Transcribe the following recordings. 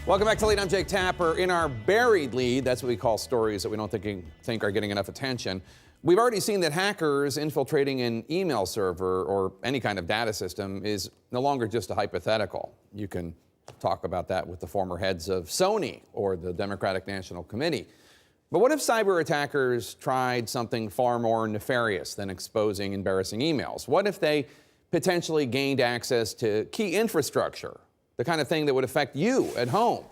Welcome back to Lead. I'm Jake Tapper. In our buried lead, that's what we call stories that we don't think are getting enough attention. We've already seen that hackers infiltrating an email server or any kind of data system is no longer just a hypothetical. You can talk about that with the former heads of Sony or the Democratic National Committee. But what if cyber attackers tried something far more nefarious than exposing embarrassing emails? What if they potentially gained access to key infrastructure, the kind of thing that would affect you at home,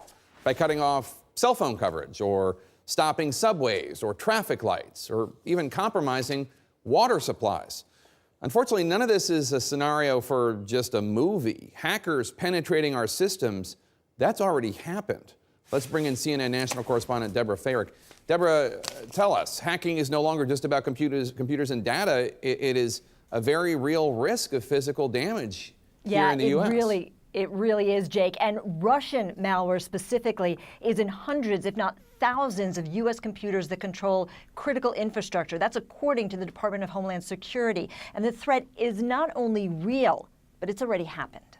by cutting off cell phone coverage or stopping subways or traffic lights or even compromising water supplies? Unfortunately, none of this is a scenario for just a movie. Hackers penetrating our systems, that's already happened. Let's bring in CNN national correspondent Deborah Farrick. Deborah, tell us, hacking is no longer just about computers and data. It is a very real risk of physical damage here in the U.S. It really is, Jake. And Russian malware specifically is in hundreds, if not thousands, of U.S. computers that control critical infrastructure. That's according to the Department of Homeland Security. And the threat is not only real, but it's already happened.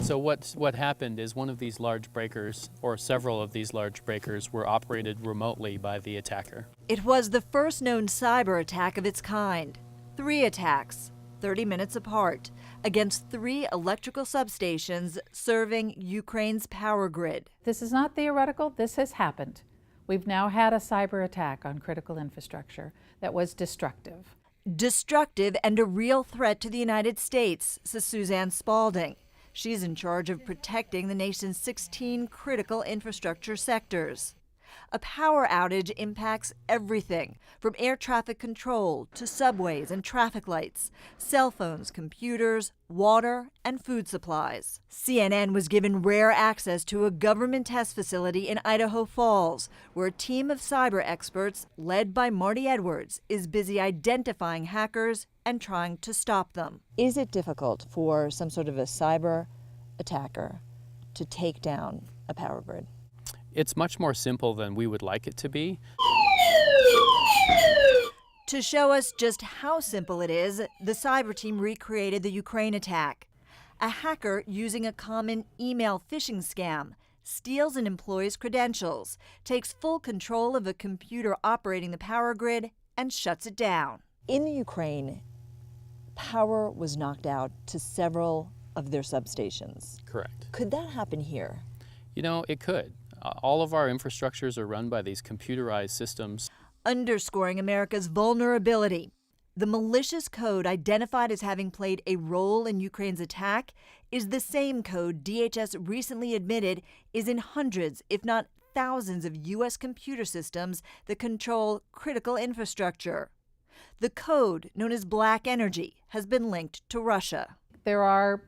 So what happened is one of these large breakers, or several of these large breakers, were operated remotely by the attacker. It was the first known cyber attack of its kind. 3 attacks, 30 minutes apart, against 3 electrical substations serving Ukraine's power grid. This is not theoretical. This has happened. We've now had a cyber attack on critical infrastructure that was destructive. Destructive and a real threat to the United States, says Suzanne Spalding. She's in charge of protecting the nation's 16 critical infrastructure sectors. A power outage impacts everything from air traffic control to subways and traffic lights, cell phones, computers, water, and food supplies. CNN was given rare access to a government test facility in Idaho Falls, where a team of cyber experts led by Marty Edwards is busy identifying hackers and trying to stop them. Is it difficult for some sort of a cyber attacker to take down a power grid? It's much more simple than we would like it to be. To show us just how simple it is, the cyber team recreated the Ukraine attack. A hacker using a common email phishing scam steals an employee's credentials, takes full control of a computer operating the power grid, and shuts it down. In the Ukraine, power was knocked out to several of their substations. Correct. Could that happen here? You know, it could. All of our infrastructures are run by these computerized systems. Underscoring America's vulnerability, the malicious code identified as having played a role in Ukraine's attack is the same code DHS recently admitted is in hundreds, if not thousands, of U.S. computer systems that control critical infrastructure. The code, known as Black Energy, has been linked to Russia. There are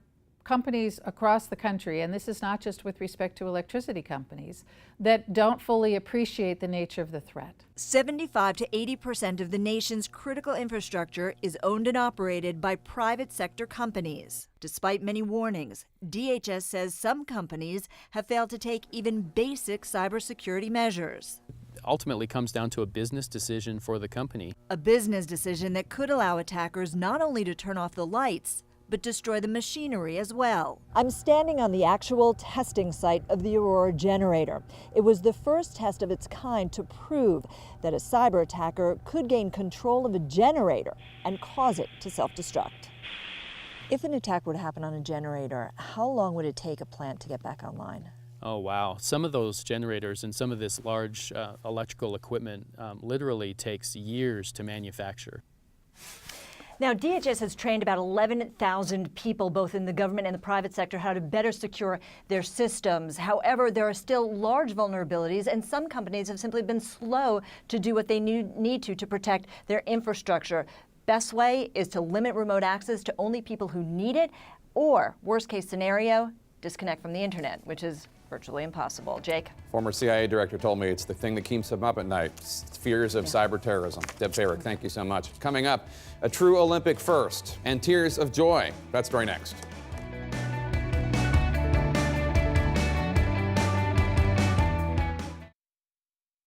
companies across the country, and this is not just with respect to electricity companies, that don't fully appreciate the nature of the threat. 75 to 80% of the nation's critical infrastructure is owned and operated by private sector companies. Despite many warnings, DHS says some companies have failed to take even basic cybersecurity measures. Ultimately comes down to a business decision for the company. A business decision that could allow attackers not only to turn off the lights, but destroy the machinery as well. I'm standing on the actual testing site of the Aurora generator. It was the first test of its kind to prove that a cyber attacker could gain control of a generator and cause it to self-destruct. If an attack were to happen on a generator, how long would it take a plant to get back online? Oh, wow. Some of those generators and some of this large electrical equipment literally takes years to manufacture. Now, DHS has trained about 11,000 people, both in the government and the private sector, how to better secure their systems. However, there are still large vulnerabilities, and some companies have simply been slow to do what they need to protect their infrastructure. Best way is to limit remote access to only people who need it, or, worst case scenario, disconnect from the internet, which is virtually impossible. Jake? Former CIA director told me it's the thing that keeps him up at night. Fears of cyber terrorism. Deb Farrick, thank you so much. Coming up, a true Olympic first and tears of joy. That story next.